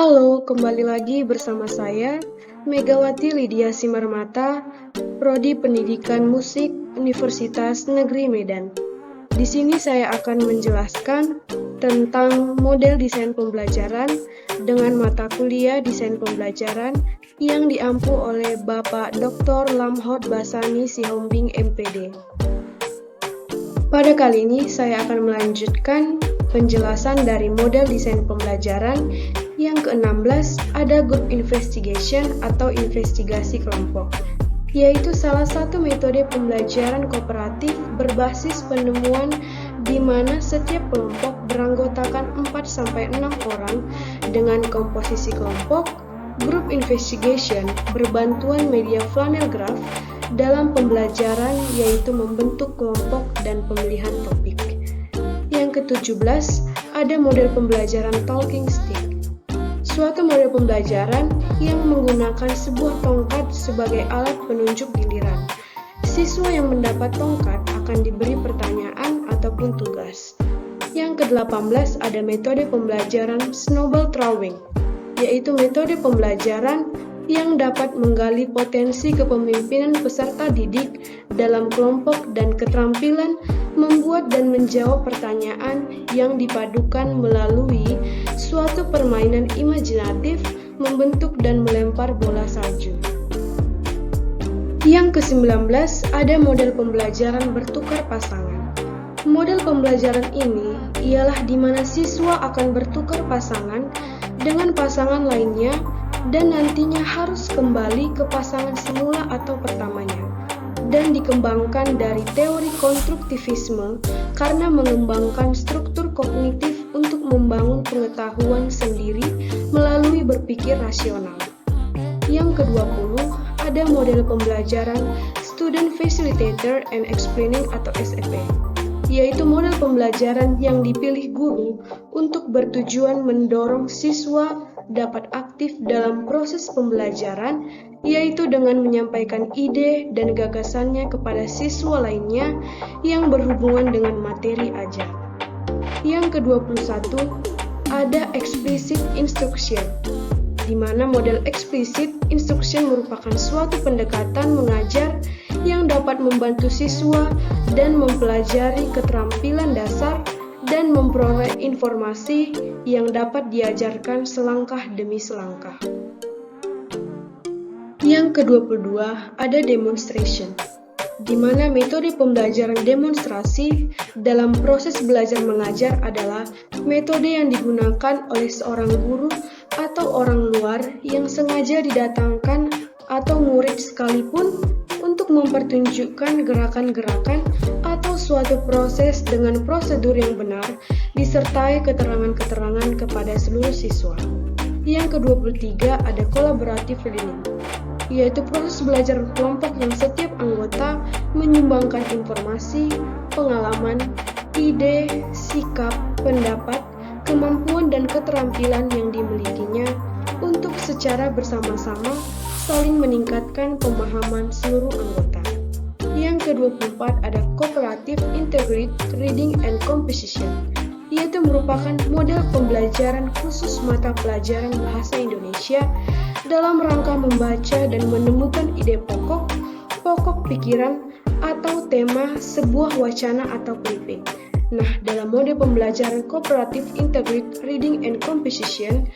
Halo, kembali lagi bersama saya, Megawati Lydia Simarmata, Prodi Pendidikan Musik Universitas Negeri Medan. Di sini saya akan menjelaskan tentang model desain pembelajaran dengan mata kuliah desain pembelajaran yang diampu oleh Bapak Dr. Lamhot Basani Sihombing MPD. Pada kali ini saya akan melanjutkan penjelasan dari model desain pembelajaran yang ke-16 ada group investigation atau investigasi kelompok, yaitu salah satu metode pembelajaran kooperatif berbasis penemuan di mana setiap kelompok beranggotakan 4-6 orang dengan komposisi kelompok. Group investigation berbantuan media flannel graph dalam pembelajaran yaitu membentuk kelompok dan pemilihan topik. Yang ke-17 ada model pembelajaran talking stick. Suatu model pembelajaran yang menggunakan sebuah tongkat sebagai alat penunjuk giliran. Siswa yang mendapat tongkat akan diberi pertanyaan ataupun tugas. Yang ke-18 ada metode pembelajaran snowball throwing, yaitu metode pembelajaran yang dapat menggali potensi kepemimpinan peserta didik dalam kelompok dan keterampilan membuat dan menjawab pertanyaan yang dipadukan melalui suatu permainan imajinatif, membentuk dan melempar bola salju. Yang ke-19 ada model pembelajaran bertukar pasangan. Model pembelajaran ini ialah di mana siswa akan bertukar pasangan dengan pasangan lainnya dan nantinya harus kembali ke pasangan semula atau pertamanya, dan dikembangkan dari teori konstruktivisme karena mengembangkan struktur kognitif untuk membangun pengetahuan sendiri melalui berpikir rasional. Yang ke-20 ada model pembelajaran Student Facilitator and Explaining atau SFE, yaitu model pembelajaran yang dipilih guru untuk bertujuan mendorong siswa dapat aktif dalam proses pembelajaran, yaitu dengan menyampaikan ide dan gagasannya kepada siswa lainnya yang berhubungan dengan materi ajar. Yang ke-21 ada explicit instruction, di mana model explicit instruction merupakan suatu pendekatan mengajar yang dapat membantu siswa dan mempelajari keterampilan dasar dan memperoleh informasi yang dapat diajarkan selangkah demi selangkah. Yang ke-22 ada demonstration, di mana metode pembelajaran demonstrasi dalam proses belajar mengajar adalah metode yang digunakan oleh seorang guru atau orang luar yang sengaja didatangkan atau murid sekalipun untuk mempertunjukkan gerakan-gerakan atau suatu proses dengan prosedur yang benar disertai keterangan-keterangan kepada seluruh siswa. Yang ke-23 ada collaborative learning, yaitu proses belajar kelompok yang setiap anggota menyumbangkan informasi, pengalaman, ide, sikap, pendapat, kemampuan dan keterampilan yang dimilikinya untuk secara bersama-sama saling meningkatkan pemahaman seluruh anggota. Yang ke-24 ada cooperative integrated reading and composition, yaitu merupakan model pembelajaran khusus mata pelajaran bahasa Indonesia dalam rangka membaca dan menemukan ide pokok pikiran atau tema sebuah wacana atau briefing. Nah, dalam model pembelajaran cooperative integrated reading and composition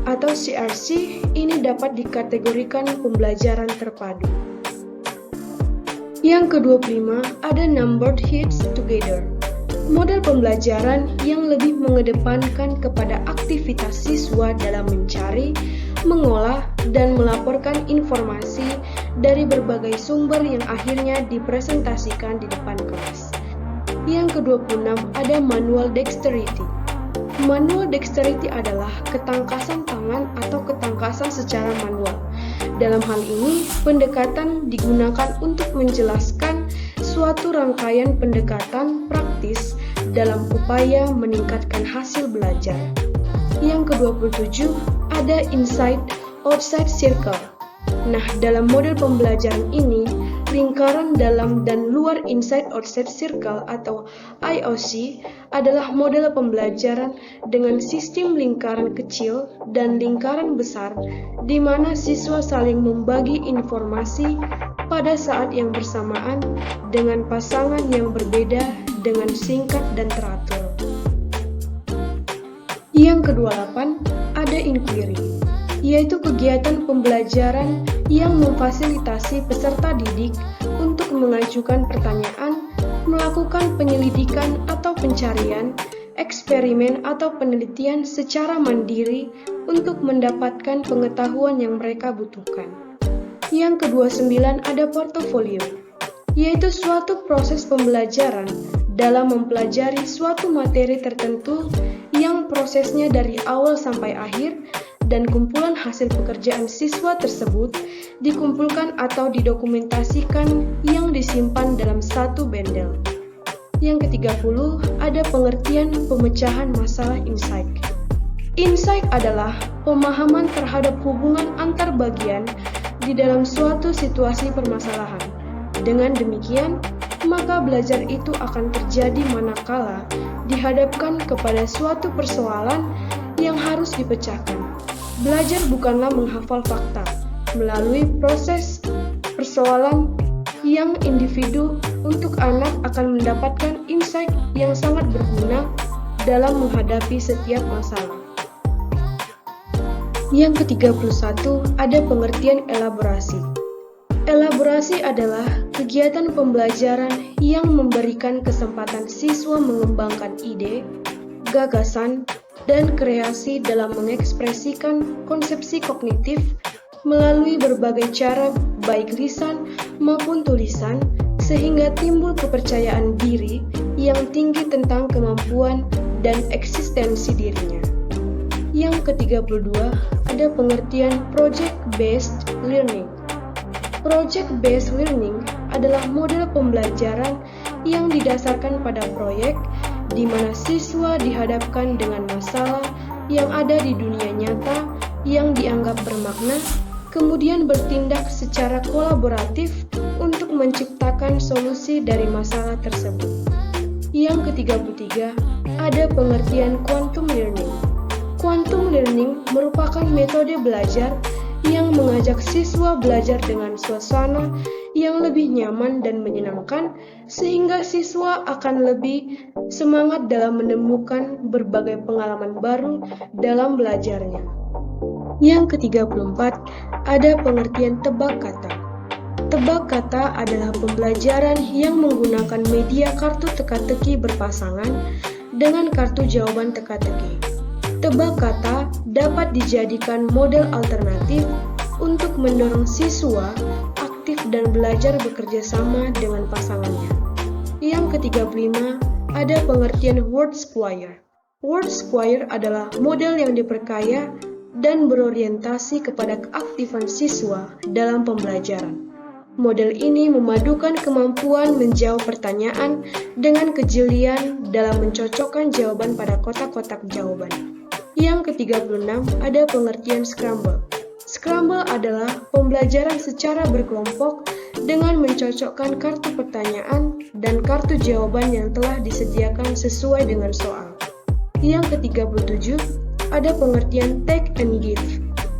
atau CRC ini dapat dikategorikan pembelajaran terpadu. Yang ke-25 ada numbered hits together, model pembelajaran yang lebih mengedepankan kepada aktivitas siswa dalam mencari, mengolah, dan melaporkan informasi dari berbagai sumber yang akhirnya dipresentasikan di depan kelas. Yang ke-26 ada manual dexterity. Manual dexterity adalah ketangkasan tangan atau ketangkasan secara manual. Dalam hal ini, pendekatan digunakan untuk menjelaskan suatu rangkaian pendekatan praktis dalam upaya meningkatkan hasil belajar. Yang ke-27 ada inside outside circle. Nah, dalam model pembelajaran ini, lingkaran dalam dan luar inside outside circle atau IOC adalah model pembelajaran dengan sistem lingkaran kecil dan lingkaran besar di mana siswa saling membagi informasi pada saat yang bersamaan dengan pasangan yang berbeda dengan singkat dan teratur. Yang ke-28 ada inquiry, yaitu kegiatan pembelajaran yang memfasilitasi peserta didik untuk mengajukan pertanyaan, melakukan penyelidikan atau pencarian, eksperimen atau penelitian secara mandiri untuk mendapatkan pengetahuan yang mereka butuhkan. Yang ke-29 ada portofolio, yaitu suatu proses pembelajaran dalam mempelajari suatu materi tertentu yang prosesnya dari awal sampai akhir dan kumpulan hasil pekerjaan siswa tersebut dikumpulkan atau didokumentasikan yang disimpan dalam satu bundle. Yang ke-30 ada pengertian pemecahan masalah insight. Insight adalah pemahaman terhadap hubungan antar bagian di dalam suatu situasi permasalahan. Dengan demikian, maka belajar itu akan terjadi manakala dihadapkan kepada suatu persoalan yang harus dipecahkan. Belajar bukanlah menghafal fakta melalui proses persoalan yang individu untuk anak akan mendapatkan insight yang sangat berguna dalam menghadapi setiap masalah. Yang ke-31 ada pengertian elaborasi. Elaborasi adalah kegiatan pembelajaran yang memberikan kesempatan siswa mengembangkan ide, gagasan, dan kreasi dalam mengekspresikan konsepsi kognitif melalui berbagai cara baik lisan maupun tulisan sehingga timbul kepercayaan diri yang tinggi tentang kemampuan dan eksistensi dirinya. Yang ke-32 ada pengertian project-based learning. Project-based learning adalah model pembelajaran yang didasarkan pada proyek di mana siswa dihadapkan dengan masalah yang ada di dunia nyata yang dianggap bermakna, kemudian bertindak secara kolaboratif untuk menciptakan solusi dari masalah tersebut. Yang ke-33 ada pengertian quantum learning. Quantum learning merupakan metode belajar yang mengajak siswa belajar dengan suasana yang lebih nyaman dan menyenangkan sehingga siswa akan lebih semangat dalam menemukan berbagai pengalaman baru dalam belajarnya. Yang ke-34 ada pengertian tebak kata. Tebak kata adalah pembelajaran yang menggunakan media kartu teka-teki berpasangan dengan kartu jawaban teka-teki. Tebak kata dapat dijadikan model alternatif untuk mendorong siswa aktif dan belajar bekerja sama dengan pasangannya. Yang ke-35 ada pengertian word square. Word square adalah model yang diperkaya dan berorientasi kepada keaktifan siswa dalam pembelajaran. Model ini memadukan kemampuan menjawab pertanyaan dengan kejelian dalam mencocokkan jawaban pada kotak-kotak jawaban. Yang ke-36 ada pengertian scramble. Scramble adalah pembelajaran secara berkelompok dengan mencocokkan kartu pertanyaan dan kartu jawaban yang telah disediakan sesuai dengan soal. Yang ke-37 ada pengertian take and give.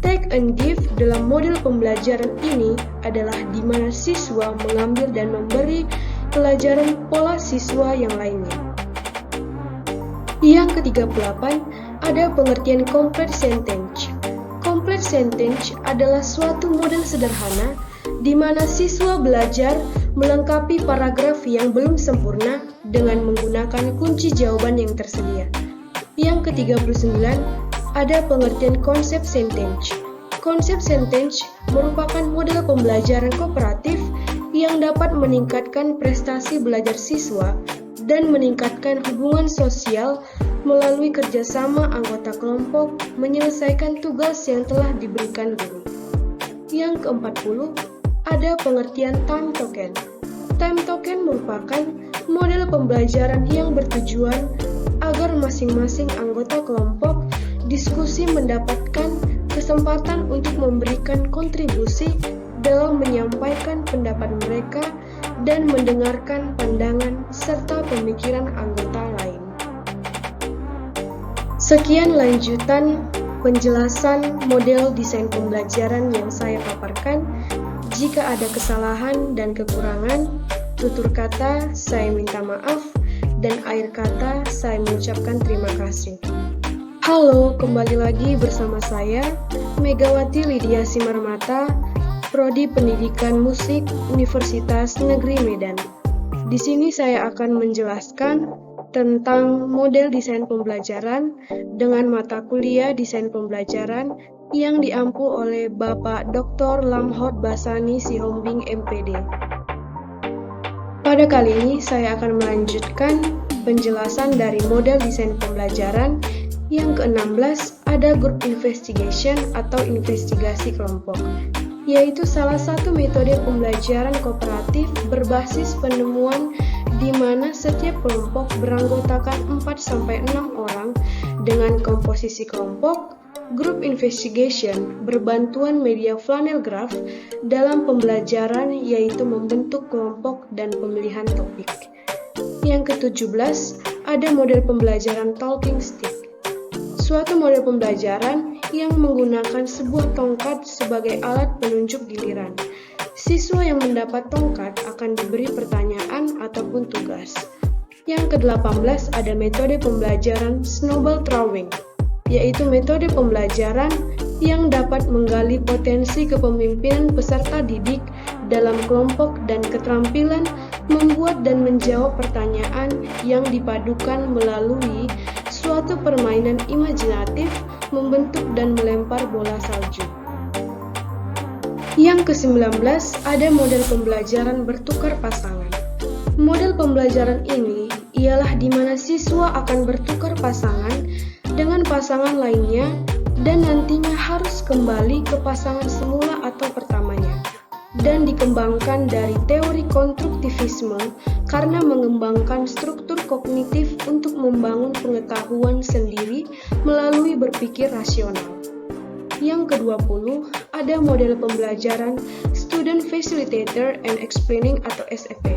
Take and give dalam model pembelajaran ini adalah di mana siswa mengambil dan memberi pelajaran pola siswa yang lainnya. Yang ke-38 ada pengertian complete sentence. Complete sentence adalah suatu model sederhana di mana siswa belajar melengkapi paragraf yang belum sempurna dengan menggunakan kunci jawaban yang tersedia. Yang ke-39 ada pengertian konsep sentence. Konsep sentence merupakan model pembelajaran kooperatif yang dapat meningkatkan prestasi belajar siswa dan meningkatkan hubungan sosial melalui kerjasama anggota kelompok menyelesaikan tugas yang telah diberikan guru. Yang ke-40 ada pengertian time token. Time token merupakan model pembelajaran yang bertujuan agar masing-masing anggota kelompok diskusi mendapatkan kesempatan untuk memberikan kontribusi dalam menyampaikan pendapat mereka dan mendengarkan pandangan serta pemikiran anggota lain. Sekian lanjutan penjelasan model desain pembelajaran yang saya paparkan. Jika ada kesalahan dan kekurangan, tutur kata saya minta maaf, dan akhir kata saya mengucapkan terima kasih. Halo, kembali lagi bersama saya, Megawati Lydia Simarmata, Prodi Pendidikan Musik Universitas Negeri Medan. Di sini saya akan menjelaskan tentang model desain pembelajaran dengan mata kuliah desain pembelajaran yang diampu oleh Bapak Dr. Lamhot Basani Sihombing MPD. Pada kali ini saya akan melanjutkan penjelasan dari model desain pembelajaran yang ke-16, ada group investigation atau investigasi kelompok, yaitu salah satu metode pembelajaran kooperatif berbasis penemuan di mana setiap kelompok beranggotakan 4-6 orang dengan komposisi kelompok. Group investigation berbantuan media flannel graph dalam pembelajaran, yaitu membentuk kelompok dan pemilihan topik. Yang ke-17, ada model pembelajaran talking stick. Suatu model pembelajaran yang menggunakan sebuah tongkat sebagai alat penunjuk giliran. Siswa yang mendapat tongkat akan diberi pertanyaan ataupun tugas. Yang ke-18, ada metode pembelajaran snowball throwing, yaitu metode pembelajaran yang dapat menggali potensi kepemimpinan peserta didik dalam kelompok dan keterampilan membuat dan menjawab pertanyaan yang dipadukan melalui suatu permainan imajinatif membentuk dan melempar bola salju. Yang ke-19, ada model pembelajaran bertukar pasangan. Model pembelajaran ini ialah di mana siswa akan bertukar pasangan dengan pasangan lainnya dan nantinya harus kembali ke pasangan semula atau pertamanya, dan dikembangkan dari teori konstruktivisme karena mengembangkan struktur kognitif untuk membangun pengetahuan sendiri melalui berpikir rasional. Yang ke-20, ada model pembelajaran Student Facilitator and Explaining atau SFE,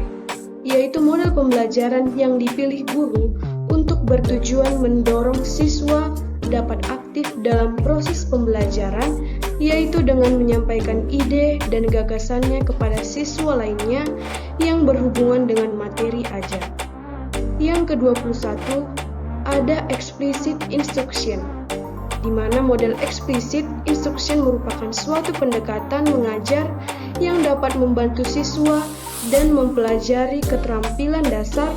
yaitu model pembelajaran yang dipilih guru untuk bertujuan mendorong siswa dapat aktif dalam proses pembelajaran, yaitu dengan menyampaikan ide dan gagasannya kepada siswa lainnya yang berhubungan dengan materi ajar. Yang ke-21, ada explicit instruction, di mana model explicit instruction merupakan suatu pendekatan mengajar yang dapat membantu siswa dan mempelajari keterampilan dasar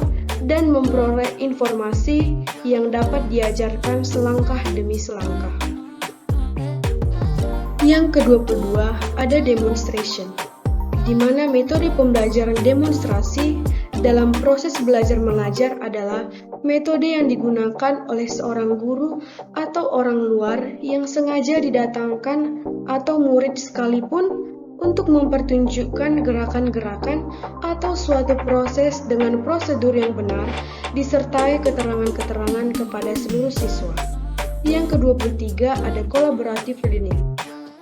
dan memperoleh informasi yang dapat diajarkan selangkah demi selangkah. Yang ke-22, ada demonstration, di mana metode pembelajaran demonstrasi dalam proses belajar mengajar adalah metode yang digunakan oleh seorang guru atau orang luar yang sengaja didatangkan atau murid sekalipun untuk mempertunjukkan gerakan-gerakan atau suatu proses dengan prosedur yang benar, disertai keterangan-keterangan kepada seluruh siswa. Yang ke-23, ada collaborative learning,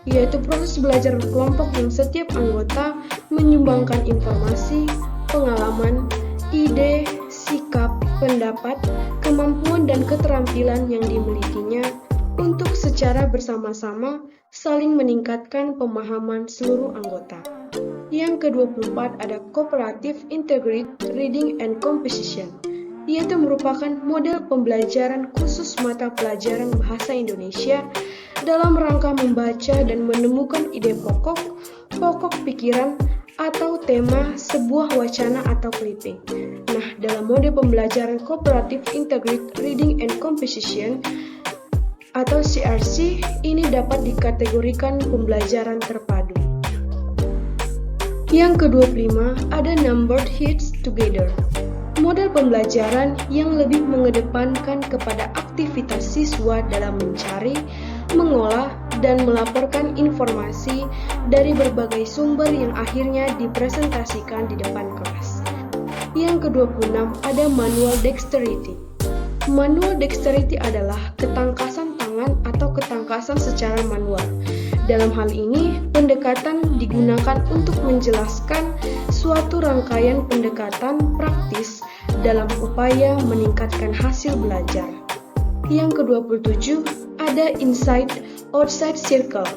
yaitu proses belajar berkelompok yang setiap anggota menyumbangkan informasi, pengalaman, ide, sikap, pendapat, kemampuan dan keterampilan yang dimilikinya untuk secara bersama-sama saling meningkatkan pemahaman seluruh anggota. Yang ke-24, ada Cooperative Integrated Reading and Composition, yaitu merupakan model pembelajaran khusus mata pelajaran bahasa Indonesia dalam rangka membaca dan menemukan ide pokok pikiran atau tema sebuah wacana atau clipping. Nah, dalam mode pembelajaran Cooperative Integrated Reading and Composition atau CRC, ini dapat dikategorikan pembelajaran terpadu. Yang ke-25, ada Numbered Hits Together, model pembelajaran yang lebih mengedepankan kepada aktivitas siswa dalam mencari, mengolah, dan melaporkan informasi dari berbagai sumber yang akhirnya dipresentasikan di depan kelas. Yang ke-26, ada Manual Dexterity. Manual Dexterity adalah ketangkasan tangan tangan atau ketangkasan secara manual. Dalam hal ini, pendekatan digunakan untuk menjelaskan suatu rangkaian pendekatan praktis dalam upaya meningkatkan hasil belajar. Yang ke-27, ada inside outside circle.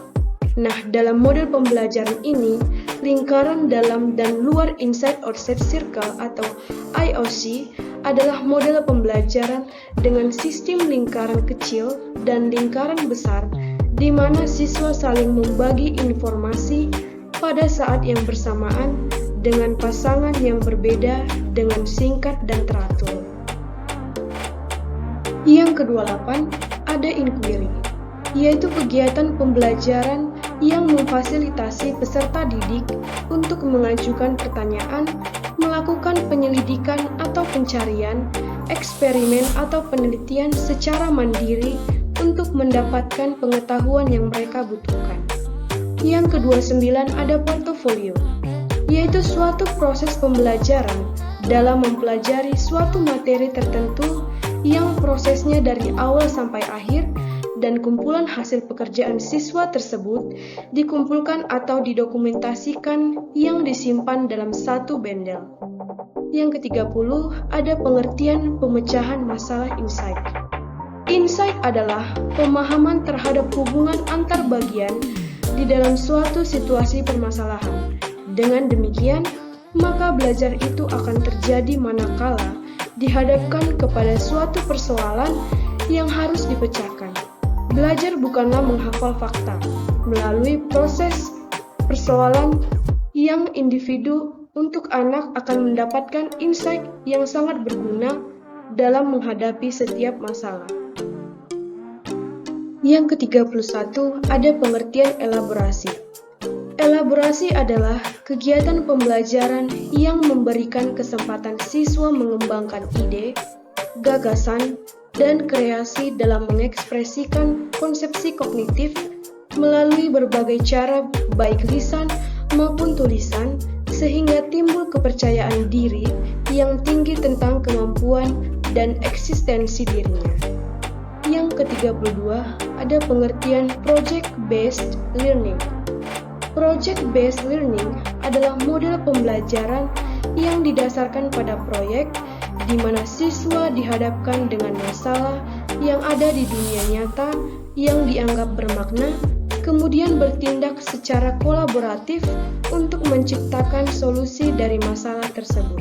Nah, dalam model pembelajaran ini, lingkaran dalam dan luar inside outside circle atau IOC adalah model pembelajaran dengan sistem lingkaran kecil dan lingkaran besar di mana siswa saling membagi informasi pada saat yang bersamaan dengan pasangan yang berbeda dengan singkat dan teratur. Yang ke-28, ada inquiry, yaitu kegiatan pembelajaran yang memfasilitasi peserta didik untuk mengajukan pertanyaan, melakukan penyelidikan atau pencarian, eksperimen atau penelitian secara mandiri untuk mendapatkan pengetahuan yang mereka butuhkan. Yang ke-29 ada portofolio, yaitu suatu proses pembelajaran dalam mempelajari suatu materi tertentu yang prosesnya dari awal sampai akhir dan kumpulan hasil pekerjaan siswa tersebut dikumpulkan atau didokumentasikan yang disimpan dalam satu bundle. Yang ke-30 ada pengertian pemecahan masalah insight. Insight adalah pemahaman terhadap hubungan antar bagian di dalam suatu situasi permasalahan. Dengan demikian, maka belajar itu akan terjadi manakala dihadapkan kepada suatu persoalan yang harus dipecahkan. Belajar bukanlah menghafal fakta. Melalui proses persoalan yang individu untuk anak akan mendapatkan insight yang sangat berguna dalam menghadapi setiap masalah. Yang ke-31 ada pengertian elaborasi. Elaborasi adalah kegiatan pembelajaran yang memberikan kesempatan siswa mengembangkan ide, gagasan, dan kreasi dalam mengekspresikan konsepsi kognitif melalui berbagai cara baik lisan maupun tulisan sehingga timbul kepercayaan diri yang tinggi tentang kemampuan dan eksistensi dirinya. Yang ke-32 ada pengertian project-based learning. Project-based learning adalah model pembelajaran yang didasarkan pada proyek di mana siswa dihadapkan dengan masalah yang ada di dunia nyata yang dianggap bermakna, kemudian bertindak secara kolaboratif untuk menciptakan solusi dari masalah tersebut.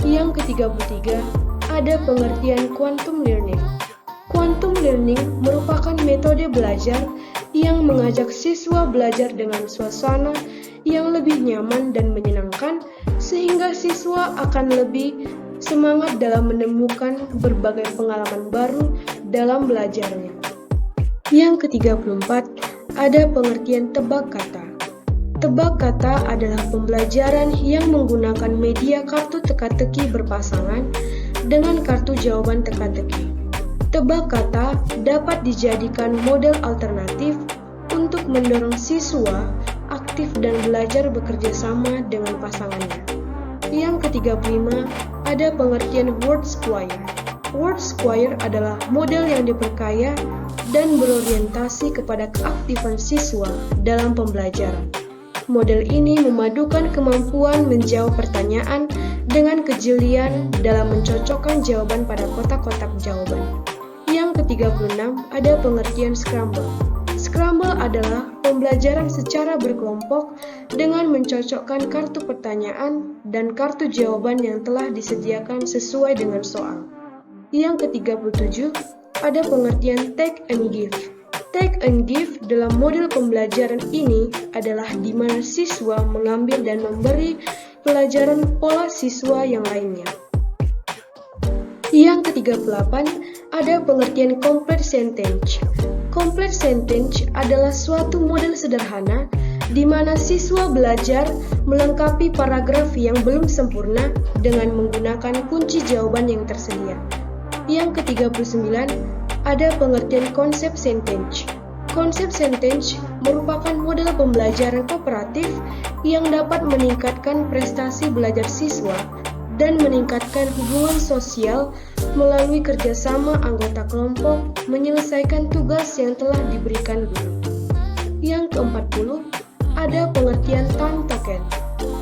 Yang ke-33 ada pengertian quantum learning. Quantum learning merupakan metode belajar yang mengajak siswa belajar dengan suasana yang lebih nyaman dan menyenangkan, sehingga siswa akan lebih semangat dalam menemukan berbagai pengalaman baru dalam belajarnya. Yang ke-34 ada pengertian tebak kata. Tebak kata adalah pembelajaran yang menggunakan media kartu teka-teki berpasangan dengan kartu jawaban teka-teki. Tebak kata dapat dijadikan model alternatif untuk mendorong siswa aktif dan belajar bekerja sama dengan pasangannya. Yang ke-35 ada pengertian word square. Word square adalah model yang diperkaya dan berorientasi kepada keaktifan siswa dalam pembelajaran. Model ini memadukan kemampuan menjawab pertanyaan dengan kejelian dalam mencocokkan jawaban pada kotak-kotak jawaban. Yang ke-36 ada pengertian scramble. Scramble adalah pembelajaran secara berkelompok dengan mencocokkan kartu pertanyaan dan kartu jawaban yang telah disediakan sesuai dengan soal. Yang ke-37 ada pengertian take and give. Take and give dalam model pembelajaran ini adalah di mana siswa mengambil dan memberi pelajaran pola siswa yang lainnya. Yang ke-38 ada pengertian complete sentence. Complete sentence adalah suatu model sederhana di mana siswa belajar melengkapi paragraf yang belum sempurna dengan menggunakan kunci jawaban yang tersedia. Yang ke-39 ada pengertian konsep sentence. Konsep sentence merupakan model pembelajaran kooperatif yang dapat meningkatkan prestasi belajar siswa dan meningkatkan hubungan sosial melalui kerjasama anggota kelompok menyelesaikan tugas yang telah diberikan guru. Yang ke-40, ada pengertian time token.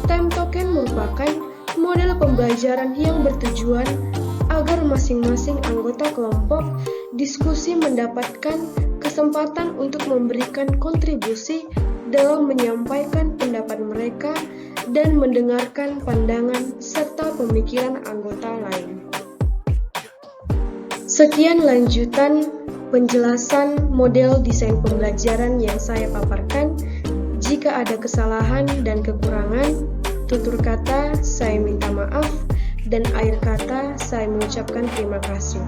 Time token merupakan model pembelajaran yang bertujuan agar masing-masing anggota kelompok diskusi mendapatkan kesempatan untuk memberikan kontribusi dalam menyampaikan pendapat mereka dan mendengarkan pandangan serta pemikiran anggota lain. Sekian lanjutan penjelasan model desain pembelajaran yang saya paparkan. Jika ada kesalahan dan kekurangan, tutur kata saya minta maaf, dan akhir kata saya mengucapkan terima kasih.